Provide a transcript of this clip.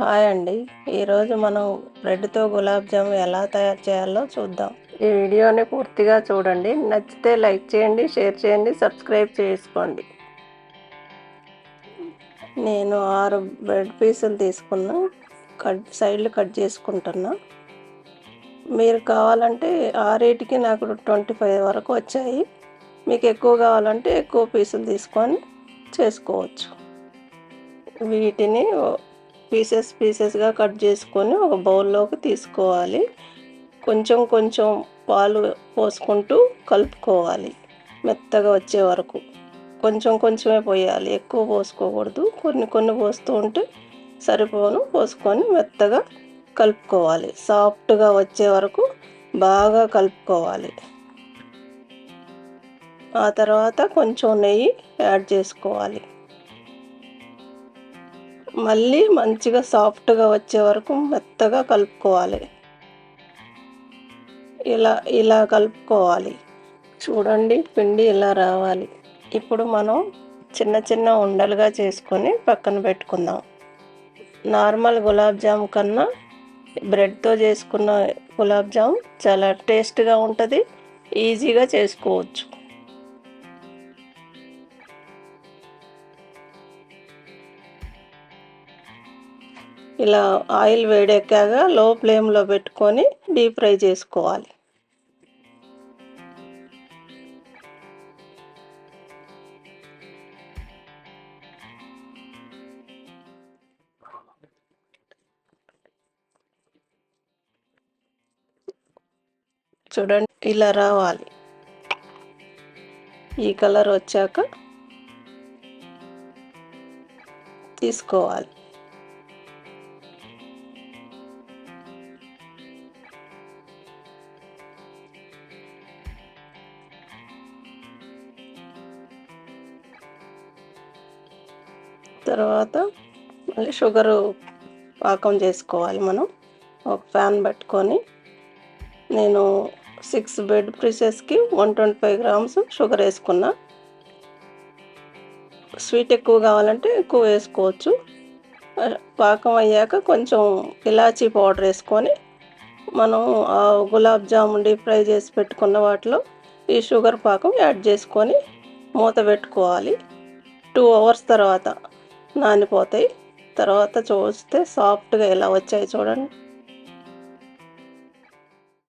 Hi అండి. ఈరోజు మనం బ్రెడ్‌తో గులాబ్ జామ్ ఎలా తయారు చేయాలో చూద్దాం. ఈ వీడియోని పూర్తిగా చూడండి. నచ్చితే లైక్ చేయండి, షేర్ చేయండి, సబ్స్క్రైబ్ చేసుకోండి. నేను 6 బ్రెడ్ పీసులు తీసుకున్నా. సైడ్లు కట్ చేసుకుంటున్నా. మీరు కావాలంటే 6టికి నాకు 25 వరకు వచ్చాయి. మీకు ఎక్కువ కావాలంటే ఎక్కువ పీసులు తీసుకొని చేసుకోవచ్చు. వీటిని పీసెస్గా కట్ చేసుకొని ఒక బౌల్లోకి తీసుకోవాలి. కొంచెం కొంచెం పాలు పోసుకుంటూ కలుపుకోవాలి మెత్తగా వచ్చే వరకు. కొంచెం కొంచెమే పోయాలి, ఎక్కువ పోసుకోకూడదు. కొన్ని కొన్ని పోస్తూ ఉంటే పోసుకొని మెత్తగా కలుపుకోవాలి. సాఫ్ట్గా వచ్చే వరకు బాగా కలుపుకోవాలి. ఆ తర్వాత కొంచెం నెయ్యి యాడ్ చేసుకోవాలి. మళ్ళీ మంచిగా సాఫ్ట్గా వచ్చే వరకు మెత్తగా కలుపుకోవాలి. ఇలా కలుపుకోవాలి. చూడండి, పిండి ఇలా రావాలి. ఇప్పుడు మనం చిన్న చిన్న ఉండలుగా చేసుకొని పక్కన పెట్టుకుందాం. నార్మల్ గులాబ్ జామ్ కన్నా బ్రెడ్తో చేసుకున్న గులాబ్ జామ్ చాలా టేస్ట్గా ఉంటుంది, ఈజీగా చేసుకోవచ్చు. ఇలా ఆయిల్ వేడెక్కాక లో ఫ్లేమ్లో పెట్టుకొని డీప్ ఫ్రై చేసుకోవాలి. చూడండి, ఇలా రావాలి. ఈ కలర్ వచ్చాక తీసుకోవాలి. తర్వాత మళ్ళీ షుగరు పాకం చేసుకోవాలి. మనం ఒక ప్యాన్ పెట్టుకొని నేను 6 బ్రెడ్ పీసెస్కి 125 గ్రామ్స్ షుగర్ వేసుకున్నా. స్వీట్ ఎక్కువ కావాలంటే ఎక్కువ వేసుకోవచ్చు. పాకం అయ్యాక కొంచెం ఇలాచీ పౌడర్ వేసుకొని మనం ఆ గులాబ్ జామున్ డీప్ ఫ్రై చేసి పెట్టుకున్న వాటిలో ఈ షుగర్ పాకం యాడ్ చేసుకొని మూత పెట్టుకోవాలి. 2 అవర్స్ తర్వాత నానిపోతాయి. తర్వాత చూస్తే సాఫ్ట్గా ఎలా వచ్చాయి చూడండి.